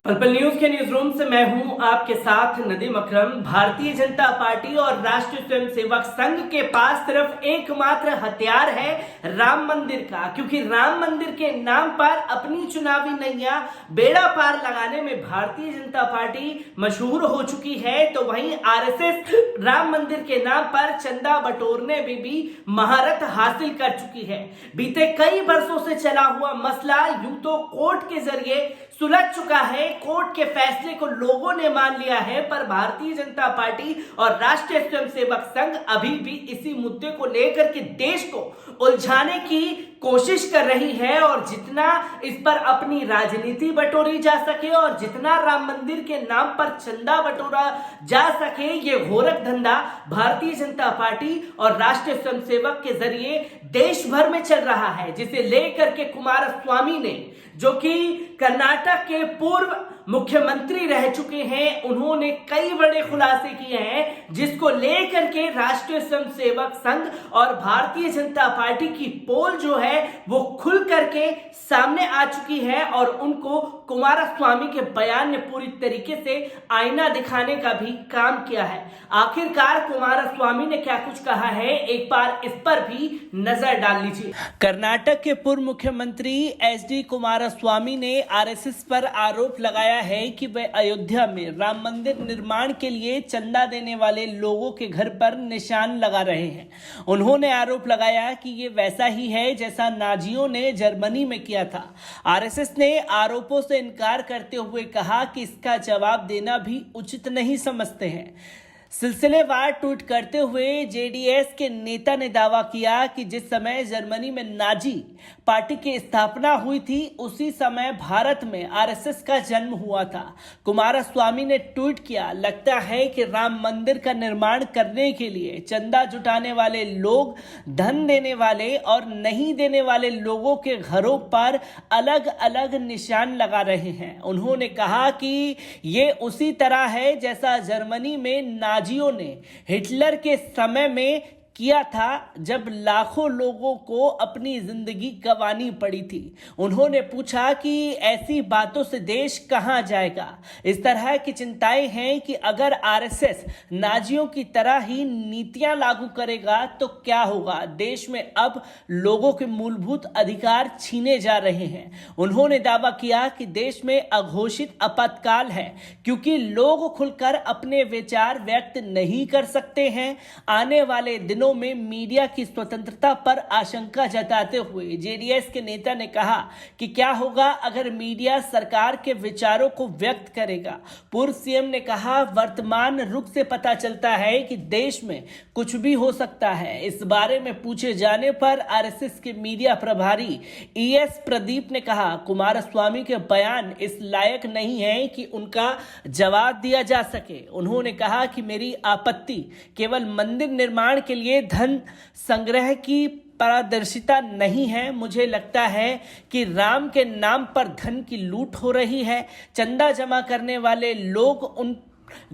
पलपल news के news room से मैं हूं आपके साथ नदीम अकरम। भारतीय जनता पार्टी और राष्ट्रीय स्वयंसेवक संघ के पास सिर्फ एकमात्र हथियार है राम मंदिर का, क्योंकि राम मंदिर के नाम पर अपनी चुनावी नैया बेड़ा पार लगाने में भारतीय जनता पार्टी मशहूर हो चुकी है, तो वहीं आरएसएस राम मंदिर के नाम पर चंदा बटोरने में भी महारत हासिल कर चुकी है। बीते कई वर्षों से चला हुआ मसला यूं तो कोर्ट के जरिए सुलझ चुका है, कोर्ट के फैसले को लोगों ने मान लिया है, पर भारतीय जनता पार्टी और राष्ट्रीय स्वयंसेवक संघ अभी भी इसी मुद्दे को लेकर के देश को उलझाने की कोशिश कर रही है। और जितना इस पर अपनी राजनीति बटोरी जा सके और जितना राम मंदिर के नाम पर चंदा बटोरा जा सके, ये घोरक धंधा भारतीय जनता पार्टी और राष्ट्रीय स्वयंसेवक के जरिए देश भर में चल रहा है, जिसे लेकर के कुमारस्वामी ने, जो कि कर्नाटक के पूर्व मुख्यमंत्री रह चुके हैं, उन्होंने कई बड़े खुलासे किए हैं, जिसको लेकर के राष्ट्रीय स्वयंसेवक संघ और भारतीय जनता पार्टी की पोल जो है वो खुल करके सामने आ चुकी है और उनको कुमारस्वामी के बयान ने पूरी तरीके से आईना दिखाने का भी काम किया है। आखिरकार कुमारस्वामी ने क्या कुछ कहा है, एक बार इस पर भी नजर डाल लीजिए। कर्नाटक के पूर्व मुख्यमंत्री एचडी कुमारस्वामी ने आरएसएस पर आरोप लगाया है कि वे अयोध्या में राम मंदिर निर्माण के लिए चंदा देने वाले लोगों के घर पर निशान लगा रहे हैं। उन्होंने आरोप लगाया कि ये वैसा ही है जैसा नाजियों ने जर्मनी में किया था। आरएसएस ने आरोपों से इनकार करते हुए कहा कि इसका जवाब देना भी उचित नहीं समझते हैं। सिलसिलेवार ट्वीट करते हुए जेडीएस के नेता ने दावा किया कि जिस समय जर्मनी में नाजी पार्टी की स्थापना हुई थी, उसी समय भारत में आरएसएस का जन्म हुआ था। कुमारस्वामी ने ट्वीट किया, लगता है कि राम मंदिर का निर्माण करने के लिए चंदा जुटाने वाले लोग धन देने वाले और नहीं देने वाले लोगों के घरों पर अलग अलग निशान लगा रहे हैं। उन्होंने कहा कि ये उसी तरह है जैसा जर्मनी में नाजियों ने हिटलर के समय में किया था, जब लाखों लोगों को अपनी जिंदगी गंवानी पड़ी थी। उन्होंने पूछा कि ऐसी बातों से देश कहां जाएगा। इस तरह की चिंताएं हैं कि अगर आरएसएस नाजियों की तरह ही नीतियां लागू करेगा तो क्या होगा। देश में अब लोगों के मूलभूत अधिकार छीने जा रहे हैं। उन्होंने दावा किया कि देश में अघोषित आपातकाल है, क्योंकि लोग खुलकर अपने विचार व्यक्त नहीं कर सकते हैं। आने वाले दिनों में मीडिया की स्वतंत्रता पर आशंका जताते हुए जेडीएस के नेता ने कहा कि क्या होगा अगर मीडिया सरकार के विचारों को व्यक्त करेगा। पूर्व सीएम ने कहा, वर्तमान रुख से पता चलता है कि देश में कुछ भी हो सकता है। इस बारे में पूछे जाने पर आरएसएस के मीडिया प्रभारी ईएस प्रदीप ने कहा, कुमारस्वामी के बयान इस लायक नहीं है कि उनका जवाब दिया जा सके। उन्होंने कहा कि मेरी आपत्ति केवल मंदिर निर्माण के लिए धन संग्रह की पारदर्शिता नहीं है। मुझे लगता है कि राम के नाम पर धन की लूट हो रही है। चंदा जमा करने वाले लोग उन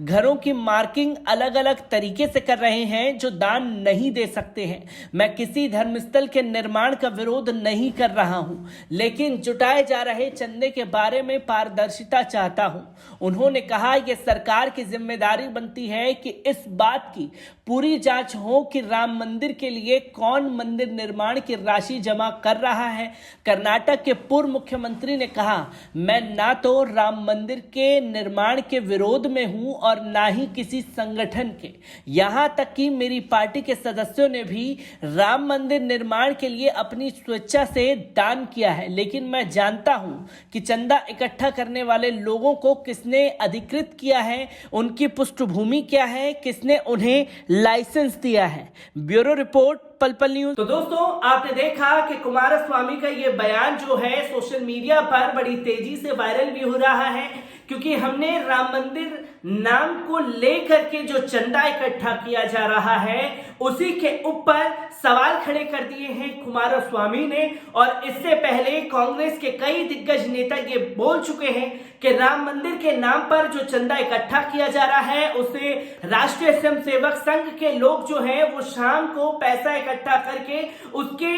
घरों की मार्किंग अलग अलग तरीके से कर रहे हैं जो दान नहीं दे सकते हैं। मैं किसी धर्मस्थल के निर्माण का विरोध नहीं कर रहा हूं, लेकिन जुटाए जा रहे चंदे के बारे में पारदर्शिता चाहता हूं। उन्होंने कहा, यह सरकार की जिम्मेदारी बनती है कि इस बात की पूरी जांच हो कि राम मंदिर के लिए कौन मंदिर निर्माण की राशि जमा कर रहा है। कर्नाटक के पूर्व मुख्यमंत्री ने कहा, मैं ना तो राम मंदिर के निर्माण के विरोध में हूं और ना ही किसी संगठन के। यहां तक कि मेरी पार्टी के सदस्यों ने भी राम मंदिर निर्माण के लिए अपनी स्वेच्छा से दान किया है, लेकिन मैं जानता हूं कि चंदा इकट्ठा करने वाले लोगों को किसने अधिकृत किया है, उनकी पृष्ठभूमि क्या है, किसने उन्हें लाइसेंस दिया है। ब्यूरो रिपोर्ट, पलपल न्यूज। तो दोस्तों, आपने देखा कि कुमारस्वामी का ये बयान जो है सोशल मीडिया पर बड़ी तेजी से वायरल भी हो रहा है, क्योंकि हमने राम मंदिर नाम को लेकर के जो चंदा इकट्ठा किया जा रहा है उसी के ऊपर सवाल खड़े कर दिए हैं कुमारस्वामी ने। और इससे पहले कांग्रेस के कई दिग्गज नेता ये बोल चुके हैं कि राम मंदिर के नाम पर जो चंदा इकट्ठा किया जा रहा है उसे राष्ट्रीय स्वयंसेवक संघ के लोग जो हैं वो शाम को पैसा इकट्ठा करके उसके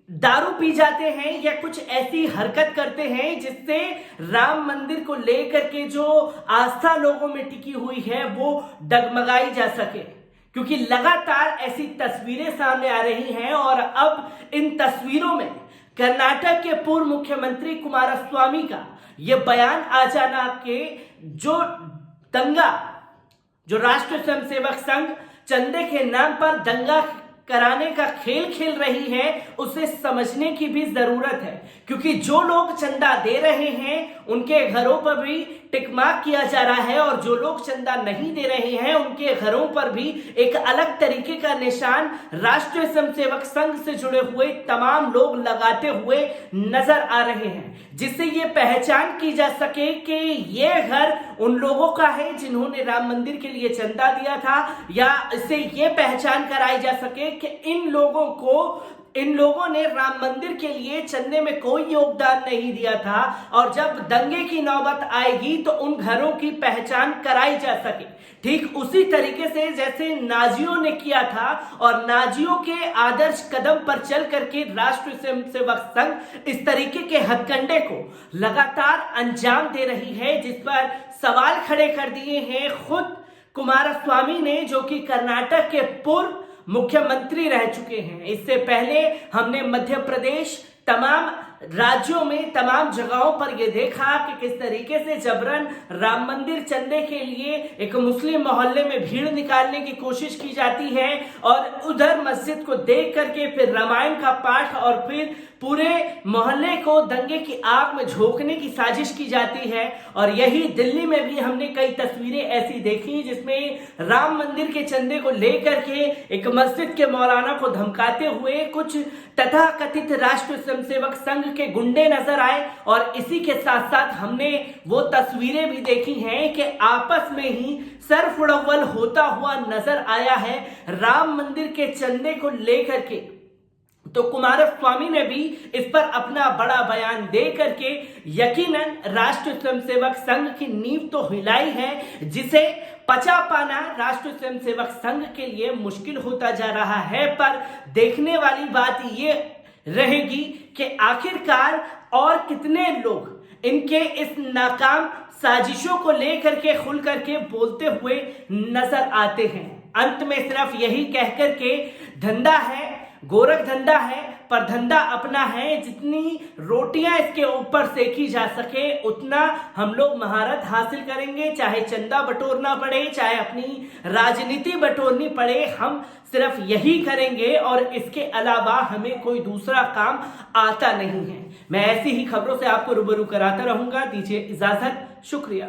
दारू पी जाते हैं या कुछ ऐसी हरकत करते हैं जिससे राम मंदिर को लेकर के जो आस्था लोगों में टिकी हुई है वो डगमगाई जा सके, क्योंकि लगातार ऐसी तस्वीरें सामने आ रही हैं। और अब इन तस्वीरों में कर्नाटक के पूर्व मुख्यमंत्री कुमारस्वामी का यह बयान आ जाना के जो दंगा, जो राष्ट्रीय स्वयंसेवक संघ चंदे के नाम पर दंगा कराने का खेल खेल रही है, उसे समझने की भी जरूरत है। क्योंकि जो लोग चंदा दे रहे हैं उनके घरों पर भी टिक मार्क किया जा रहा है, और जो लोग चंदा नहीं दे रहे हैं उनके घरों पर भी एक अलग तरीके का निशान राष्ट्रीय स्वयंसेवक संघ से जुड़े हुए तमाम लोग लगाते हुए नजर आ रहे हैं, जिससे ये पहचान की जा सके कि ये घर उन लोगों का है जिन्होंने राम मंदिर के लिए चंदा दिया था, या इससे ये पहचान कराई जा सके कि इन लोगों ने राम मंदिर के लिए चंदे में कोई योगदान नहीं दिया था, और जब दंगे की नौबत आएगी तो उन घरों की पहचान कराई जा सके। ठीक उसी तरीके से जैसे नाजियों ने किया था, और नाजियों के आदर्श कदम पर चल करके राष्ट्रीय स्वयंसेवक संघ इस तरीके के हथकंडे को लगातार अंजाम दे रही है, जिस पर सवाल खड़े कर दिए हैं खुद कुमारस्वामी ने, जो कि कर्नाटक के पूर्व मुख्यमंत्री रह चुके हैं। इससे पहले हमने मध्य प्रदेश तमाम राज्यों में तमाम जगहों पर यह देखा कि किस तरीके से जबरन राम मंदिर चंदे के लिए एक मुस्लिम मोहल्ले में भीड़ निकालने की कोशिश की जाती है, और उधर मस्जिद को देख करके फिर रामायण का पाठ और फिर पूरे मोहल्ले को दंगे की आग में झोंकने की साजिश की जाती है। और यही दिल्ली में भी हमने कई तस्वीरें ऐसी देखी जिसमें राम मंदिर के चंदे को लेकर के एक मस्जिद के मौलाना को धमकाते हुए कुछ तथाकथित राष्ट्रीय स्वयंसेवक संघ के गुंडे नजर आए। और इसी के साथ साथ हमने वो तस्वीरें भी देखी हैं कि आपस में ही सरफुड़व्वल होता हुआ नजर आया है राम मंदिर के चंदे को लेकर के। तो कुमारस्वामी ने भी इस पर अपना बड़ा बयान दे करके यकीनन राष्ट्रीय स्वयंसेवक संघ की नींव तो हिलाई है, जिसे पचा पाना राष्ट्रीय स्वयंसेवक संघ के लिए मुश्किल होता जा रहा है। पर देखने वाली बात ये रहेगी कि आखिरकार और कितने लोग इनके इस नाकाम साजिशों को लेकर के खुल करके बोलते हुए नजर आते हैं। अंत में सिर्फ यही कहकर के धंधा है, गोरख धंधा है, पर धंधा अपना है। जितनी रोटियां इसके ऊपर सेकी जा सके उतना हम लोग महारत हासिल करेंगे, चाहे चंदा बटोरना पड़े, चाहे अपनी राजनीति बटोरनी पड़े, हम सिर्फ यही करेंगे और इसके अलावा हमें कोई दूसरा काम आता नहीं है। मैं ऐसी ही खबरों से आपको रूबरू कराता रहूंगा। दीजिए इजाजत, शुक्रिया।